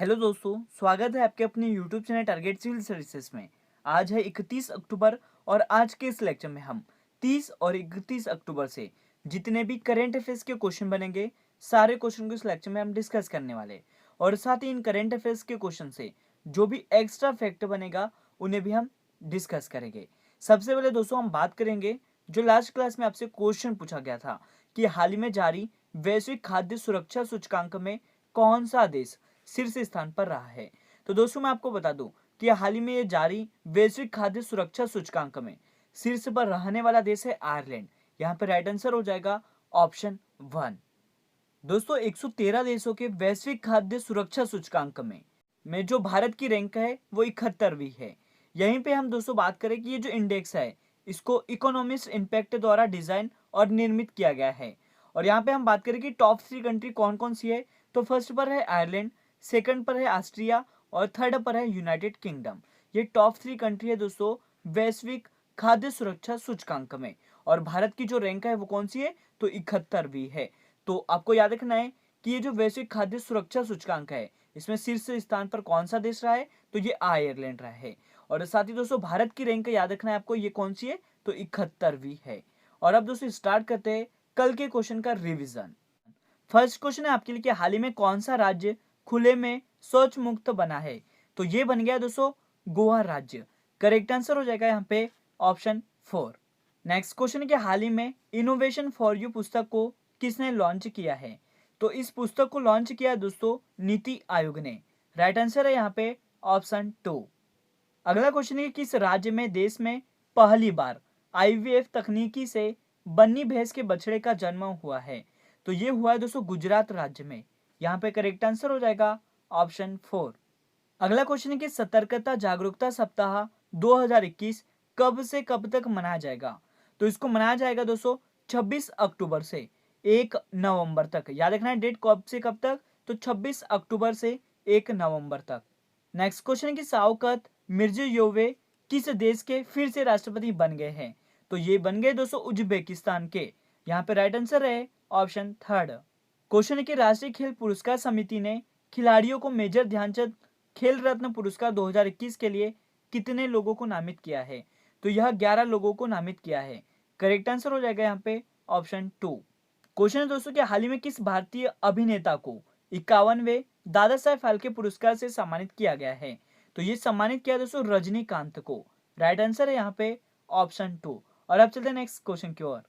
Hello दोस्तों, स्वागत है आपके अपने YouTube channel target civil services में। आज है 31 अक्टूबर और आज के इस लेक्चर में हम 30 और 31 अक्टूबर से जितने भी करेंट अफेयर्स के क्वेश्चन बनेंगे, सारे क्वेश्चन को इस लेक्चर में हम डिस्कस करने वाले हैं। और साथ ही इन करेंट अफेयर्स के क्वेश्चन से जो भी एक्स्ट्रा फैक्ट बनेगा उन्हें भी हम डिस्कस करेंगे। सबसे पहले दोस्तों हम बात करेंगे जो लास्ट क्लास में आपसे क्वेश्चन पूछा गया था कि हाल ही में जारी वैश्विक खाद्य सुरक्षा सूचकांक में कौन सा देश शीर्ष स्थान पर रहा है। तो दोस्तों मैं आपको बता दूं कि हाल ही में ये जारी वैश्विक खाद्य सुरक्षा सूचकांक में शीर्ष पर रहने वाला देश है आयरलैंड। यहाँ पे राइट आंसर हो जाएगा ऑप्शन 1। दोस्तों 113 देशों के वैश्विक खाद्य सुरक्षा सूचकांक में जो भारत की रैंक है वो 71वीं है। यहीं पे हम दोस्तों बात करें कि ये जो इंडेक्स है इसको इकोनॉमिस्ट इम्पैक्ट द्वारा डिजाइन और निर्मित किया गया है। और यहाँ पे हम बात करें कि टॉप 3 कंट्री कौन कौन सी है, तो फर्स्ट पर है आयरलैंड, सेकंड पर है ऑस्ट्रिया और थर्ड पर है यूनाइटेड किंगडम। ये टॉप 3 कंट्री है दोस्तों वैश्विक खाद्य सुरक्षा सूचकांक में। और भारत की जो रैंक है वो कौन सी है, तो 71वीं है। तो आपको याद रखना है कि ये जो वैश्विक खाद्य सुरक्षा सूचकांक है इसमें शीर्ष स्थान पर कौन सा देश रहा है, तो ये आयरलैंड रहा है। और साथ ही दोस्तों भारत की रैंक याद रखना है आपको, ये कौन सी है, तो 71वीं है। और अब दोस्तों स्टार्ट करते हैं कल के क्वेश्चन का रिवीजन। फर्स्ट क्वेश्चन है आपके लिए कि हाल ही में कौन सा राज्य खुले में शौच मुक्त बना है, तो ये बन गया दोस्तों गोवा राज्य। करेक्ट आंसर हो जाएगा यहाँ पे ऑप्शन 4। नेक्स्ट क्वेश्चन है कि हाल ही में इनोवेशन फॉर यू पुस्तक को किसने लॉन्च किया है, तो इस पुस्तक को लॉन्च किया दोस्तों नीति आयोग ने। राइट आंसर है यहाँ पे ऑप्शन 2। अगला क्वेश्चन है कि किस राज्य में देश में पहली बार आईवीएफ तकनीकी से बन्नी भैंस के बछड़े का जन्म हुआ है, तो ये हुआ है दोस्तों गुजरात राज्य में। यहाँ पे करेक्ट आंसर हो जाएगा ऑप्शन 4। अगला क्वेश्चन है कि सतर्कता जागरूकता सप्ताह 2021 कब से कब तक मनाया जाएगा, तो इसको मनाया जाएगा दोस्तों 26 अक्टूबर से 1 नवंबर तक। याद रखना है डेट कब से कब तक, तो 26 अक्टूबर से 1 नवंबर तक। नेक्स्ट क्वेश्चन है कि शौकत मिर्जियोयेव किस देश के फिर से राष्ट्रपति बन गए हैं, तो ये बन गए दोस्तों उज्बेकिस्तान के। यहाँ पे राइट आंसर है ऑप्शन 3। क्वेश्चन है कि राष्ट्रीय खेल पुरस्कार समिति ने खिलाड़ियों को मेजर ध्यानचंद खेल रत्न पुरस्कार 2021 के लिए कितने लोगों को नामित किया है, तो यह 11 लोगों को नामित किया है। करेक्ट आंसर हो जाएगा यहाँ पे ऑप्शन 2। क्वेश्चन है दोस्तों कि हाल ही में किस भारतीय अभिनेता को 51वें दादा साहेब फाल्के पुरस्कार से सम्मानित किया गया है, तो ये सम्मानित किया दोस्तों रजनीकांत को। राइट आंसर है यहाँ पे ऑप्शन 2। और अब चलते हैं नेक्स्ट क्वेश्चन की ओर।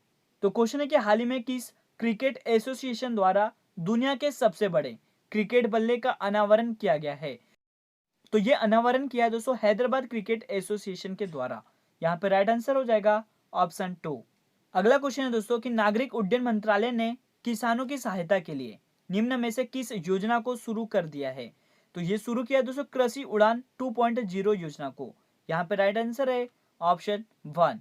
तो क्वेश्चन है कि हाल ही में किस क्रिकेट एसोसिएशन द्वारा दुनिया के सबसे बड़े क्रिकेट बल्ले का अनावरण किया गया है, तो ये अनावरण किया है दोस्तों हैदराबाद क्रिकेट एसोसिएशन के द्वारा। यहाँ पे राइट आंसर हो जाएगा ऑप्शन 2। अगला क्वेश्चन है दोस्तों कि नागरिक उड्डयन मंत्रालय ने किसानों की सहायता के लिए निम्न में से किस योजना को शुरू कर दिया है, तो ये शुरू किया दोस्तों कृषि उड़ान 2.0 योजना को। यहाँ पे राइट आंसर है ऑप्शन 1।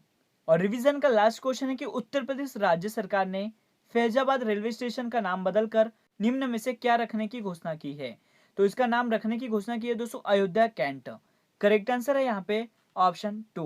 और रिवीजन का लास्ट क्वेश्चन है कि उत्तर प्रदेश राज्य सरकार ने फैजाबाद रेलवे स्टेशन का नाम बदलकर निम्न में से क्या रखने की घोषणा की है, तो इसका नाम रखने की घोषणा की है दोस्तों अयोध्या कैंट। करेक्ट आंसर है यहाँ पे ऑप्शन 2।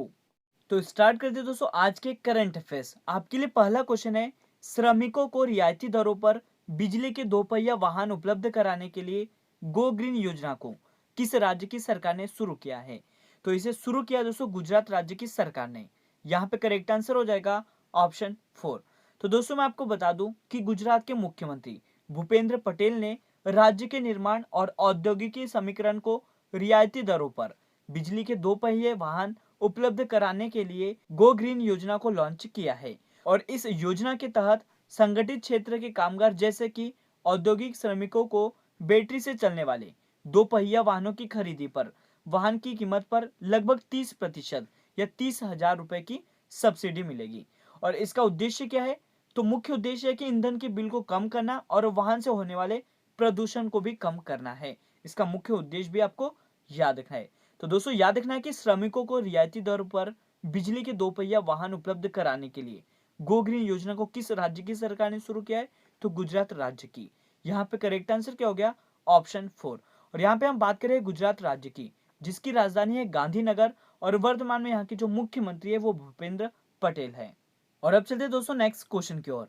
तो स्टार्ट करते हैं दोस्तों आज के करंट अफेयर्स। आपके लिए पहला क्वेश्चन है श्रमिकों को रियायती दरों पर बिजली के दोपहिया वाहन उपलब्ध कराने के लिए गो ग्रीन योजना को किस राज्य की सरकार ने शुरू किया है, तो इसे शुरू किया दोस्तों गुजरात राज्य की सरकार ने। यहाँ पे करेक्ट आंसर हो जाएगा ऑप्शन 4। तो दोस्तों मैं आपको बता दूं कि गुजरात के मुख्यमंत्री भूपेंद्र पटेल ने राज्य के निर्माण और औद्योगिकी समीकरण को रियायती दरों पर बिजली के दोपहिए वाहन उपलब्ध कराने के लिए गो ग्रीन योजना को लॉन्च किया है। और इस योजना के तहत संगठित क्षेत्र के कामगार जैसे कि औद्योगिक श्रमिकों को बैटरी से चलने वाले दोपहिया वाहनों की खरीदी पर वाहन की कीमत पर लगभग 30% या 30,000 रुपए की सब्सिडी मिलेगी। और इसका उद्देश्य क्या है, तो मुख्य उद्देश्य है कि ईंधन के बिल को कम करना और वाहन से होने वाले प्रदूषण को भी कम करना है। इसका मुख्य उद्देश्य भी आपको याद रखना है। तो दोस्तों याद रखना है कि श्रमिकों को रियायती दर पर बिजली के दोपहिया वाहन उपलब्ध कराने के लिए गो ग्रीन योजना को किस राज्य की सरकार ने शुरू किया है, तो गुजरात राज्य की। यहाँ पे करेक्ट आंसर क्या हो गया ऑप्शन 4। और यहाँ पे हम बात करें गुजरात राज्य की जिसकी राजधानी है गांधीनगर और वर्तमान में यहाँ की जो मुख्यमंत्री है वो भूपेंद्र पटेल है। और अब चलते दोस्तों नेक्स्ट क्वेश्चन की ओर।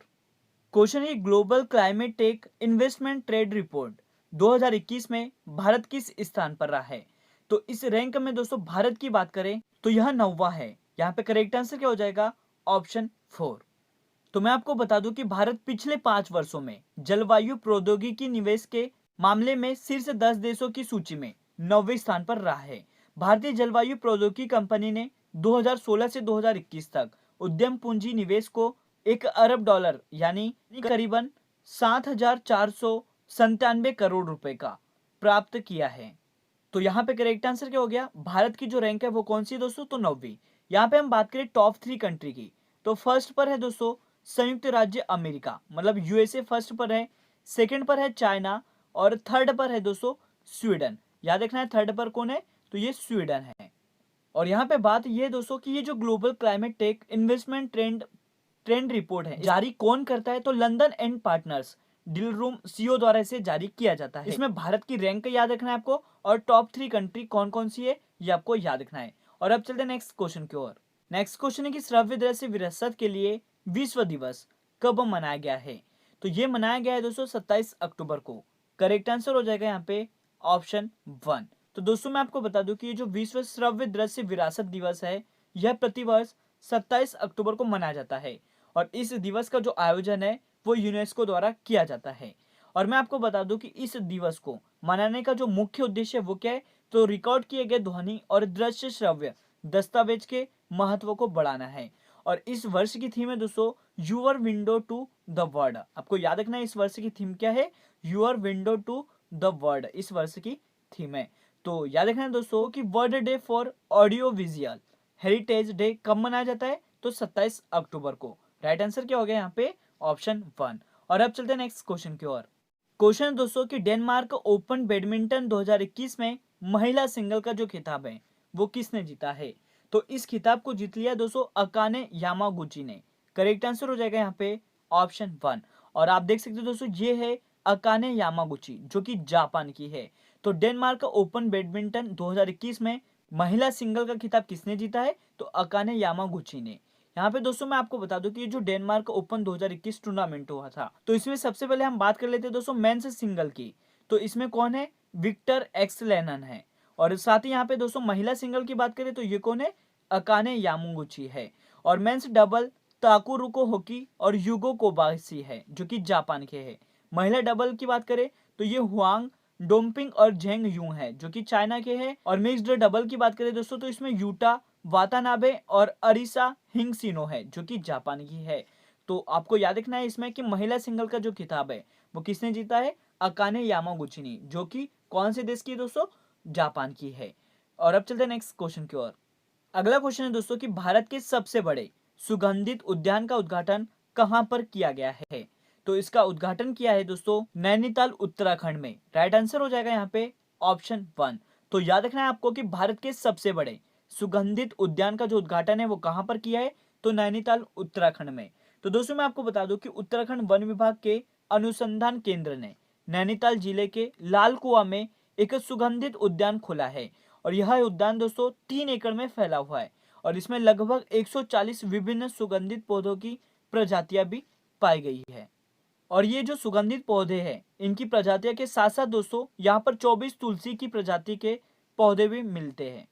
क्वेश्चन है global climate tech investment trade report 2021 में भारत किस स्थान पर रहा है? तो इस रैंक में दोस्तों भारत की बात करें तो यह 9वां है। यहाँ पे करेक्ट आंसर क्या हो जाएगा? ऑप्शन 4। तो मैं आपको बता दूं कि भारत पिछले 5 वर्षों में जलवायु प्रौद्योगिकी निवेश के मामले में शीर्ष 10 देशों की सूची में 9वें स्थान पर रहा है। भारतीय जलवायु प्रौद्योगिकी कंपनी ने 2016 से 2021 तक उद्यम पूंजी निवेश को $1 अरब यानी करीबन 7,497 करोड़ रुपए का प्राप्त किया है। तो यहाँ पे करेक्ट आंसर क्या हो गया? भारत की जो रैंक है वो कौन सी है दोस्तों? तो 9वीं। यहाँ पे हम बात करें टॉप 3 कंट्री की, तो फर्स्ट पर है दोस्तों संयुक्त राज्य अमेरिका, मतलब यूएसए फर्स्ट पर है, सेकंड पर है चाइना और थर्ड पर है दोस्तों स्वीडन। याद रखना है थर्ड पर कौन है? तो ये स्वीडन है। और यहाँ पे बात ये दोस्तों कि ये जो global climate tech investment trend report है जारी कौन करता है? तो London and partners deal room co द्वारा इसे जारी किया जाता है। इसमें भारत की रैंक याद रखना है आपको और टॉप 3 कंट्री कौन कौन सी है ये आपको याद रखना है। और अब चलते हैं नेक्स्ट क्वेश्चन की ओर। नेक्स्ट क्वेश्चन है कि श्रव्य दृश्य विरासत के लिए विश्व दिवस कब मनाया गया है? तो ये मनाया गया है दोस्तों 27 अक्टूबर को। करेक्ट आंसर हो जाएगा यहाँ पे ऑप्शन 1। तो दोस्तों मैं आपको बता दूं कि ये जो विश्व श्रव्य दृश्य विरासत दिवस है यह प्रतिवर्ष 27 अक्टूबर को मनाया जाता है और इस दिवस का जो आयोजन है वो यूनेस्को द्वारा किया जाता है। और मैं आपको बता दूं कि इस दिवस को मनाने का जो मुख्य उद्देश्य है वो क्या है? तो रिकॉर्ड किए गए ध्वनि और दृश्य श्रव्य दस्तावेज के महत्व को बढ़ाना है। और इस वर्ष की थीम है दोस्तों your window to the world. आपको याद रखना है इस वर्ष की थीम क्या है? Your window to the world इस वर्ष की थीम है। तो याद रखना है दोस्तों कि world day for audio visual heritage day कब मनाया जाता है? तो 27 अक्टूबर को। राइट आंसर क्या हो गया यहाँ पे? ऑप्शन 1। और अब चलते हैं नेक्स्ट क्वेश्चन की ओर। क्वेश्चन दोस्तों कि डेनमार्क ओपन बैडमिंटन 2021 में महिला सिंगल का जो खिताब है वो किसने जीता है? तो इस खिताब को जीत लिया दोस्तों अकाने यामागुची ने। करेक्ट आंसर हो जाएगा यहाँ पे ऑप्शन 1। और आप देख सकते हो दोस्तों ये है अकाने यामागुची जो कि जापान की है। तो डेनमार्क ओपन बैडमिंटन 2021 में महिला सिंगल का खिताब किसने जीता है? तो अकाने यामागुची ने। यहाँ पे दोस्तों मैं आपको बता दूं कि ये जो डेनमार्क ओपन 2021 टूर्नामेंट हुआ था तो इसमें सबसे पहले हम बात कर लेते हैं दोस्तों मेंस सिंगल की। तो इसमें कौन है? विक्टर एक्सलेनन है। और साथ ही यहाँ पे दोस्तों महिला सिंगल की बात करें तो ये कौन है? अकाने यामागुची है। और मेंस डबल ताकुरुको होकी और युगो कोबाशी है जो कि जापान के है। महिला डबल की बात करें तो ये हुआंग डोम्पिंग और जेंग यू है जो कि चाइना के हैं। और मिक्स्ड डबल की बात करें दोस्तों तो इसमें यूटा वातानाबे और अरिसा हिंगसिनो है जो कि जापान की है। तो आपको याद रखना है इसमें कि महिला सिंगल का जो खिताब है वो किसने जीता है? अकाने यामागुची ने, जो कि कौन से देश की है दोस्तों? जापान की है। और अब चलते हैं नेक्स्ट क्वेश्चन की ओर। अगला क्वेश्चन है दोस्तों कि भारत के सबसे बड़े सुगंधित उद्यान का उद्घाटन कहां पर किया गया है? तो इसका उद्घाटन किया है दोस्तों नैनीताल उत्तराखंड में। राइट आंसर हो जाएगा यहाँ पे ऑप्शन 1। तो याद रखना है आपको कि भारत के सबसे बड़े सुगंधित उद्यान का जो उद्घाटन है वो कहां पर किया है? तो नैनीताल उत्तराखंड में। तो दोस्तों मैं आपको बता दूं कि उत्तराखंड वन विभाग के अनुसंधान केंद्र ने नैनीताल जिले के लाल कुआं में एक सुगंधित उद्यान खोला है। और यह उद्यान दोस्तों 3 एकड़ में फैला हुआ है और इसमें लगभग 140 विभिन्न सुगंधित पौधों की प्रजातियां भी पाई गई है। और ये जो सुगंधित पौधे हैं इनकी प्रजातियों के साथ साथ दोस्तों यहाँ पर 24 तुलसी की प्रजाति के पौधे भी मिलते हैं।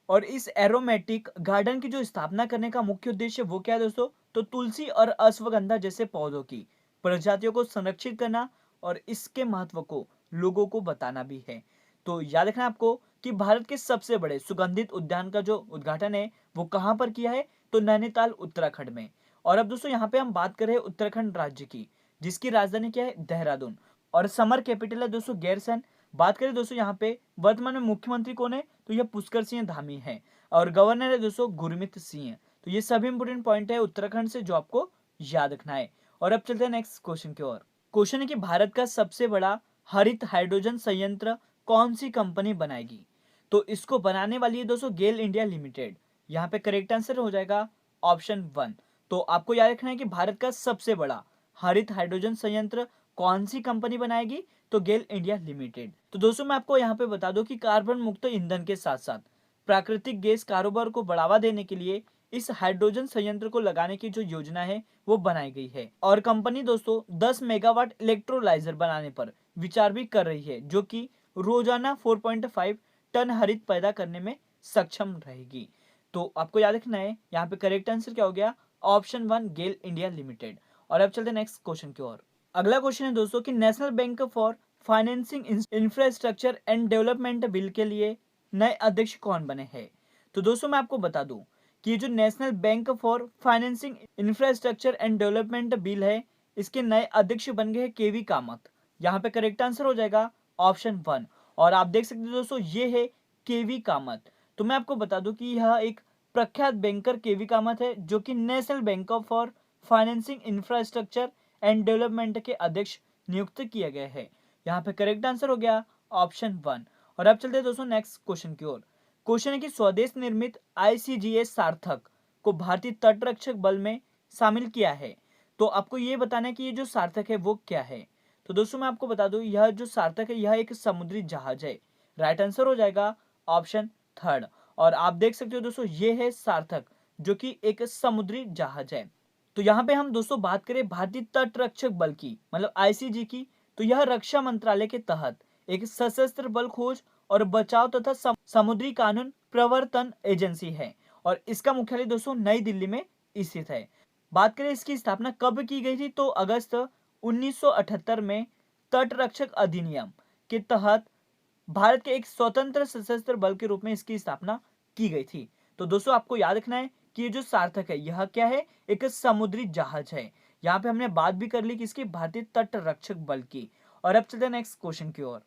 और इस एरोमेटिक गार्डन की जो स्थापना करने का मुख्य उद्देश्य वो क्या है दोस्तों? तो तुलसी और अश्वगंधा जैसे पौधों की प्रजातियों को संरक्षित करना और इसके महत्व को लोगों को बताना भी है। तो याद रखना आपको कि भारत के सबसे बड़े सुगंधित उद्यान का जो उद्घाटन है वो कहाँ पर किया है? तो नैनीताल उत्तराखंड में। और अब दोस्तों यहाँ पे हम बात करें उत्तराखंड राज्य की, जिसकी राजधानी क्या है? देहरादून। और समर कैपिटल है दोस्तों गैरसैंण। बात करें दोस्तों यहाँ पे वर्तमान में मुख्यमंत्री कौन है? तो यह पुष्कर सिंह धामी है। और गवर्नर है दोस्तों गुरमीत सिंह। तो ये सभी इंपोर्टेंट पॉइंट है उत्तराखंड से जो आपको याद रखना है। और अब चलते हैं नेक्स्ट क्वेश्चन की ओर। क्वेश्चन है कि भारत का सबसे बड़ा हरित हाइड्रोजन संयंत्र कौन सी कंपनी बनाएगी? तो इसको बनाने वाली है दोस्तों गेल इंडिया लिमिटेड। यहाँ पे करेक्ट आंसर हो जाएगा ऑप्शन 1। तो आपको याद रखना है कि भारत का सबसे बड़ा हरित हाइड्रोजन संयंत्र कौन सी कंपनी बनाएगी? तो गेल इंडिया लिमिटेड। तो दोस्तों मैं आपको यहाँ पे बता दूं कि कार्बन मुक्त ईंधन के साथ साथ प्राकृतिक गैस कारोबार को बढ़ावा देने के लिए इस हाइड्रोजन संयंत्र को लगाने की जो योजना है वो बनाई गई है। और कंपनी दोस्तों 10 मेगावाट इलेक्ट्रोलाइजर बनाने पर विचार भी कर रही है, जो कि रोजाना 4.5 टन हरित पैदा करने में सक्षम रहेगी। तो आपको याद रखना है, यहाँ पे करेक्ट आंसर क्या हो गया, ऑप्शन 1 गेल इंडिया लिमिटेड। और अब चलते हैं नेक्स्ट क्वेश्चन की ओर। अगला क्वेश्चन है दोस्तों कि national bank for financing infrastructure and development bill के लिए नए अध्यक्ष कौन बने हैं। तो दोस्तों मैं आपको बता दूं कि ये जो national bank for financing infrastructure and development bill है, इसके नए अध्यक्ष बन गए हैं केवी कामत। यहाँ पे करेक्ट आंसर हो जाएगा ऑप्शन 1। और आप देख सकते हैं दोस्तों, ये है केवी कामत। तो मैं आपको बता दूं कि यह एक प्रख्यात बैंकर केवी कामत है, जो कि national bank for financing infrastructure and development के अध्यक्ष नियुक्त किया गया है। यहाँ पे करेक्ट आंसर हो गया ऑप्शन 1। और अब चलते हैं दोस्तों नेक्स्ट क्वेश्चन की ओर। क्वेश्चन है कि स्वदेश निर्मित ICGS सार्थक को भारतीय तटरक्षक बल में शामिल किया है। तो आपको ये बताना है कि ये जो सार्थक है वो क्या है। तो दोस्तों मैं आपको बता दूं, यह जो सार्थक है यह एक समुद्री जहाज है। राइट आंसर हो जाएगा ऑप्शन 3। और आप देख सकते हो दोस्तों, ये है सार्थक, जो कि एक समुद्री जहाज है। तो यहाँ पे हम दोस्तों बात करें भारतीय तटरक्षक बल की, मतलब ICG की, तो यह रक्षा मंत्रालय के तहत एक सशस्त्र बल खोज और बचाव तथा समुद्री कानून प्रवर्तन एजेंसी है। और इसका मुख्यालय दोस्तों नई दिल्ली में स्थित है। बात करें इसकी स्थापना कब की गई थी, तो अगस्त 1978 में तटरक्षक अधिनियम के तहत भारत के एक स्वतंत्र सशस्त्र बल के रूप में इसकी स्थापना की गई थी। तो दोस्तों आपको याद रखना है कि ये जो सार्थक है यह क्या है, एक समुद्री जहाज है। यहाँ पे हमने बात भी कर ली किसकी, भारतीय तटरक्षक बल की। और अब चलते हैं नेक्स्ट क्वेश्चन की ओर।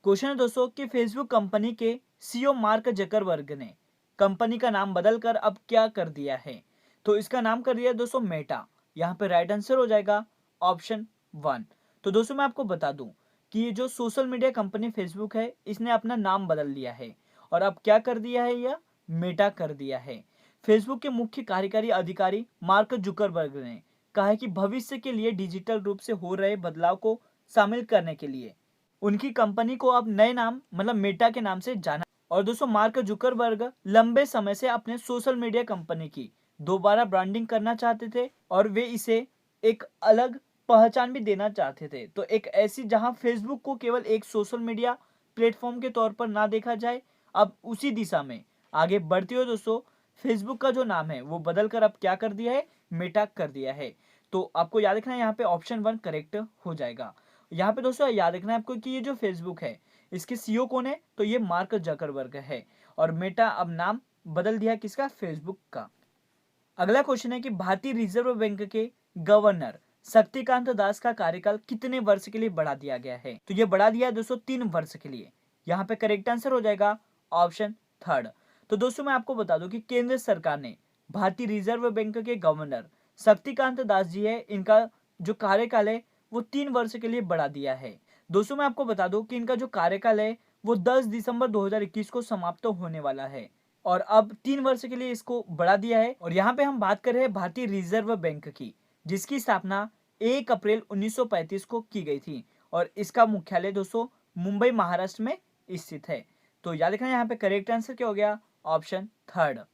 क्वेश्चन है दोस्तों कि फेसबुक कंपनी के CEO मार्क जकरबर्ग ने कंपनी का नाम बदलकर अब क्या कर दिया है। तो इसका नाम कर दिया है दोस्तों मेटा। यहाँ पे राइट आंसर हो जाएगा ऑप्शन 1। तो दोस्तों मैं आपको बता दूं कि ये जो सोशल मीडिया कंपनी फेसबुक है, इसने अपना नाम बदल लिया है और अब क्या कर दिया है, यह मेटा कर दिया है। फेसबुक के मुख्य कार्यकारी अधिकारी मार्क जुकरबर्ग ने कहा है कि भविष्य के लिए डिजिटल रूप से हो रहे बदलाव को शामिल करने के लिए उनकी कंपनी को अब नए नाम मतलब मेटा के नाम से जाना। और दोस्तों मार्क जुकरबर्ग लंबे समय से अपने सोशल मीडिया कंपनी की दोबारा ब्रांडिंग करना चाहते थे और वे इसे एक अलग पहचान भी देना चाहते थे। तो एक ऐसी जहां फेसबुक को केवल एक सोशल मीडिया प्लेटफॉर्म के तौर पर ना देखा जाए, अब उसी दिशा में आगे बढ़ते हुए दोस्तों फेसबुक का जो नाम है वो बदल कर अब क्या कर दिया है, मेटा कर दिया है। तो आपको याद रखना है, यहाँ पे ऑप्शन 1 करेक्ट हो जाएगा। यहाँ पे दोस्तों याद रखना है आपको कि ये जो फेसबुक है इसके CEO कौन है, तो ये मार्क जकरबर्ग है। और मेटा अब नाम बदल दिया किसका, फेसबुक का। अगला क्वेश्चन है कि भारतीय रिजर्व बैंक के गवर्नर शक्तिकांत दास का कार्यकाल कितने वर्ष के लिए बढ़ा दिया गया है। तो ये बढ़ा दिया है दोस्तों 3 वर्ष के लिए। यहाँ पे करेक्ट आंसर हो जाएगा ऑप्शन 3। तो दोस्तों मैं आपको बता दूं कि केंद्र सरकार ने भारतीय रिजर्व बैंक के गवर्नर शक्तिकांत दास जी है, इनका जो कार्यकाल है वो 3 वर्ष के लिए बढ़ा दिया है। दोस्तों मैं आपको बता दूं कि इनका जो कार्यकाल है वो 10 दिसंबर 2021 को समाप्त होने वाला है और अब 3 वर्ष के लिए इसको बढ़ा दिया है। और यहाँ पे हम बात कर रहे हैं भारतीय रिजर्व बैंक की, जिसकी स्थापना 1 अप्रैल 1935 को की गई थी और इसका मुख्यालय दोस्तों मुंबई महाराष्ट्र में स्थित है। तो याद रखना यहाँ पे करेक्ट आंसर क्या हो गया, ऑप्शन 3।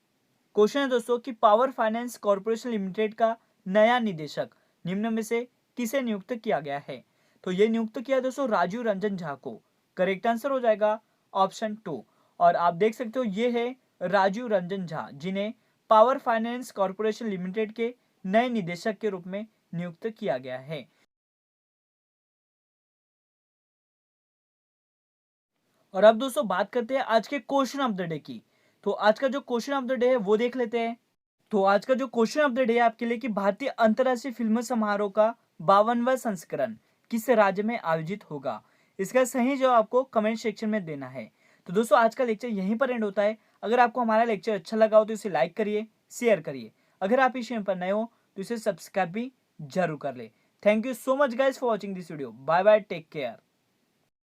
क्वेश्चन है दोस्तों कि पावर फाइनेंस कॉर्पोरेशन लिमिटेड का नया निदेशक निम्न में से किसे नियुक्त किया गया है। तो ये नियुक्त किया दोस्तों राजीव रंजन झा को। करेक्ट आंसर हो जाएगा ऑप्शन 2। और आप देख सकते हो ये है राजीव रंजन झा, जिन्हें पावर फाइनेंस कॉर्पोरेशन लिमिटेड के नए निदेशक के रूप में नियुक्त किया गया है। और अब दोस्तों बात करते हैं आज के क्वेश्चन ऑफ द डे की। तो आज का जो क्वेश्चन ऑफ द डे है वो देख लेते हैं। तो आज का जो क्वेश्चन ऑफ द डे है आपके लिए कि भारतीय अंतर्राष्ट्रीय फिल्म समारोह का 52वां संस्करण किस राज्य में आयोजित होगा। इसका सही जवाब आपको कमेंट सेक्शन में देना है। तो दोस्तों आज का लेक्चर यहीं पर एंड होता है। अगर आपको हमारा लेक्चर अच्छा लगा हो तो इसे लाइक करिए, शेयर करिए। अगर आप इस चैनल पर नए हो तो इसे सब्सक्राइब भी जरूर कर ले। Thank you so much guys for watching this video. Bye bye, take care.